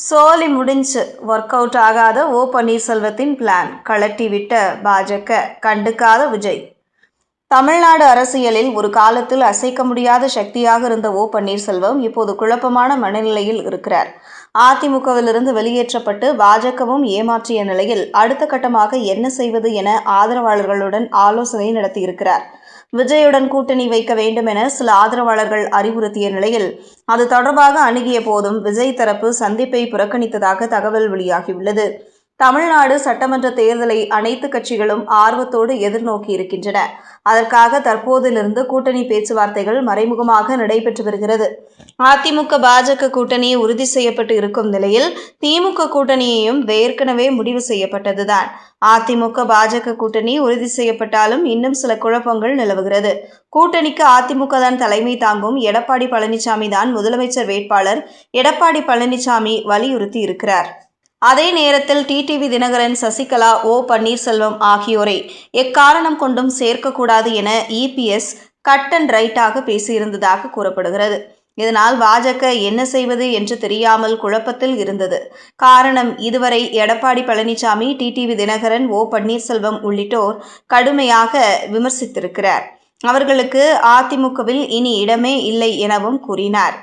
சோலி முடிஞ்சு work out ஆகாத ஓ பன்னீர்செல்வத்தின் plan கழட்டி விட்ட பாஜக, கண்டுக்காத விஜய். தமிழ்நாடு அரசியலில் ஒரு காலத்தில் அசைக்க முடியாத சக்தியாக இருந்த ஓ பன்னீர்செல்வம் இப்போது குழப்பமான மனநிலையில் இருக்கிறார். அதிமுகவிலிருந்து வெளியேற்றப்பட்டு பாஜகவும் ஏமாற்றிய நிலையில் அடுத்த கட்டமாக என்ன செய்வது என ஆதரவாளர்களுடன் ஆலோசனை நடத்தியிருக்கிறார். விஜயுடன் கூட்டணி வைக்க வேண்டும் என சில ஆதரவாளர்கள் அறிவுறுத்திய நிலையில் அது தொடர்பாக அணுகிய போதும் விஜய் தரப்பு சந்திப்பை புறக்கணித்ததாக தகவல் வெளியாகியுள்ளது. தமிழ்நாடு சட்டமன்ற தேர்தலை அனைத்து கட்சிகளும் ஆர்வத்தோடு எதிர்நோக்கி இருக்கின்றன. அதற்காக தற்போதிலிருந்து கூட்டணி பேச்சுவார்த்தைகள் மறைமுகமாக நடைபெற்று வருகிறது. அதிமுக பாஜக கூட்டணி உறுதி செய்யப்பட்டு இருக்கும் நிலையில் திமுக கூட்டணியையும் ஏற்கனவே முடிவு செய்யப்பட்டதுதான். அதிமுக பாஜக கூட்டணி உறுதி செய்யப்பட்டாலும் இன்னும் சில குழப்பங்கள் நிலவுகிறது. கூட்டணிக்கு அதிமுக தான் தலைமை தாங்கும். எடப்பாடி பழனிசாமி தான் முதலமைச்சர் வேட்பாளர். எடப்பாடி பழனிசாமி வலியுறுத்தி இருக்கிறார். அதே நேரத்தில் டிடிவி தினகரன், சசிகலா, ஓ பன்னீர்செல்வம் ஆகியோரை எக்காரணம் கொண்டும் சேர்க்கக்கூடாது என இபிஎஸ் கட் அண்ட் ரைட்டாக பேசியிருந்ததாக கூறப்படுகிறது. இதனால் பாஜக என்ன செய்வது என்று தெரியாமல் குழப்பத்தில் இருந்தது. காரணம், இதுவரை எடப்பாடி பழனிசாமி, டிடிவி தினகரன், ஓ பன்னீர்செல்வம் உள்ளிட்டோர் கடுமையாக விமர்சித்திருக்கிறார். அவர்களுக்கு அதிமுகவில் இனி இடமே இல்லை எனவும் கூறினார்.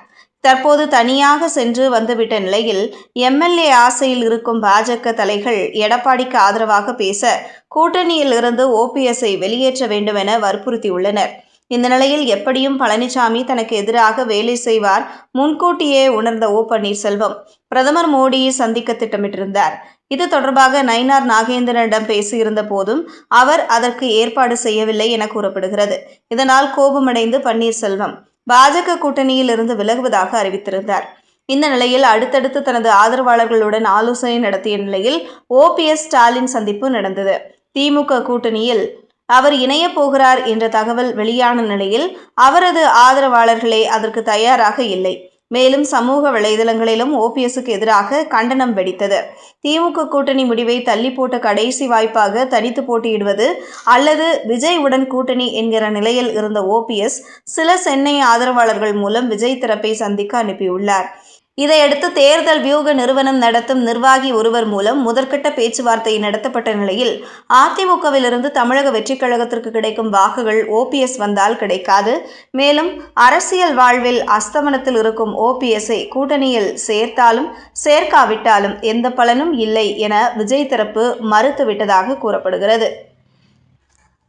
தற்போது தனியாக சென்று வந்துவிட்ட நிலையில் எம்எல்ஏ ஆசையில் இருக்கும் பாஜக தலைகள் எடப்பாடிக்கு ஆதரவாக பேச கூட்டணியில் இருந்து ஓபிஎஸ்ஐ வெளியேற்ற வேண்டும் என வற்புறுத்தியுள்ளனர். இந்த நிலையில் எப்படியும் பழனிசாமி தனக்கு எதிராக வேலை செய்வார் முன்கூட்டியே உணர்ந்த ஓ பன்னீர்செல்வம் பிரதமர் மோடியை சந்திக்க திட்டமிட்டிருந்தார். இது தொடர்பாக நயினார் நாகேந்திரனிடம் பேசியிருந்த போதும் அவர் அதற்கு ஏற்பாடு செய்யவில்லை என கூறப்படுகிறது. இதனால் கோபமடைந்து பன்னீர்செல்வம் பாஜக கூட்டணியில் இருந்து விலகுவதாக அறிவித்திருந்தார். இந்த நிலையில் அடுத்தடுத்து தனது ஆதரவாளர்களுடன் ஆலோசனை நடத்திய நிலையில் ஓபிஎஸ் ஸ்டாலின் சந்திப்பு நடந்தது. திமுக கூட்டணியில் அவர் இணையப் போகிறார் என்ற தகவல் வெளியான நிலையில் அவரது ஆதரவாளர்களே அதற்கு தயாராக இல்லை. மேலும் சமூக வலைதளங்களிலும் ஓபிஎஸ்க்கு எதிராக கண்டனம் வெடித்தது. திமுக கூட்டணி முடிவை தள்ளி போட்ட கடைசி வாய்ப்பாக தனித்து போட்டியிடுவது அல்லது விஜய் உடன் கூட்டணி என்கிற நிலையில் இருந்த ஓபிஎஸ் சில சென்னை ஆதரவாளர்கள் மூலம் விஜய் தரப்பை சந்திக்க அனுப்பியுள்ளார். இதையடுத்து தேர்தல் வியூக நிறுவனம் நடத்தும் நிர்வாகி ஒருவர் மூலம் முதற்கட்ட பேச்சுவார்த்தை நடத்தப்பட்ட நிலையில் அதிமுகவிலிருந்து தமிழக வெற்றிக் கழகத்திற்கு கிடைக்கும் வாக்குகள் ஓபிஎஸ் வந்தால் கிடைக்காது. மேலும் அரசியல் வாழ்வில் அஸ்தமனத்தில் இருக்கும் ஓபிஎஸ்ஐ கூட்டணியில் சேர்த்தாலும் சேர்க்காவிட்டாலும் எந்த பலனும் இல்லை என விஜய் தரப்பு மறுத்துவிட்டதாக கூறப்படுகிறது.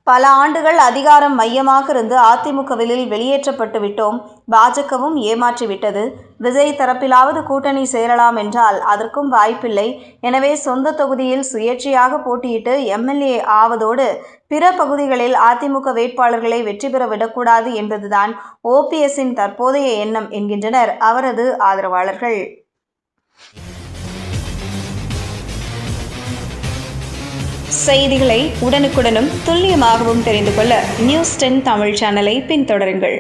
பல ஆண்டுகள் அதிகாரம் மையமாக இருந்து அதிமுகவில் வெளியேற்றப்பட்டு விட்டோம். பாஜகவும் ஏமாற்றிவிட்டது. விஜய் தரப்பிலாவது கூட்டணி சேரலாம் என்றால் அதற்கும் வாய்ப்பில்லை. எனவே சொந்த தொகுதியில் சுயேட்சையாக போட்டியிட்டு எம்எல்ஏ ஆவதோடு பிற பகுதிகளில் அதிமுக வேட்பாளர்களை வெற்றி பெற விடக்கூடாது என்பதுதான் ஓபிஎஸ்ஸின் தற்போதைய எண்ணம் என்கின்றனர் அவரது ஆதரவாளர்கள். செய்திகளை உடனுக்குடனும் துல்லியமாகவும் தெரிந்து கொள்ள நியூஸ் 10 தமிழ் சேனலை பின்தொடருங்கள்.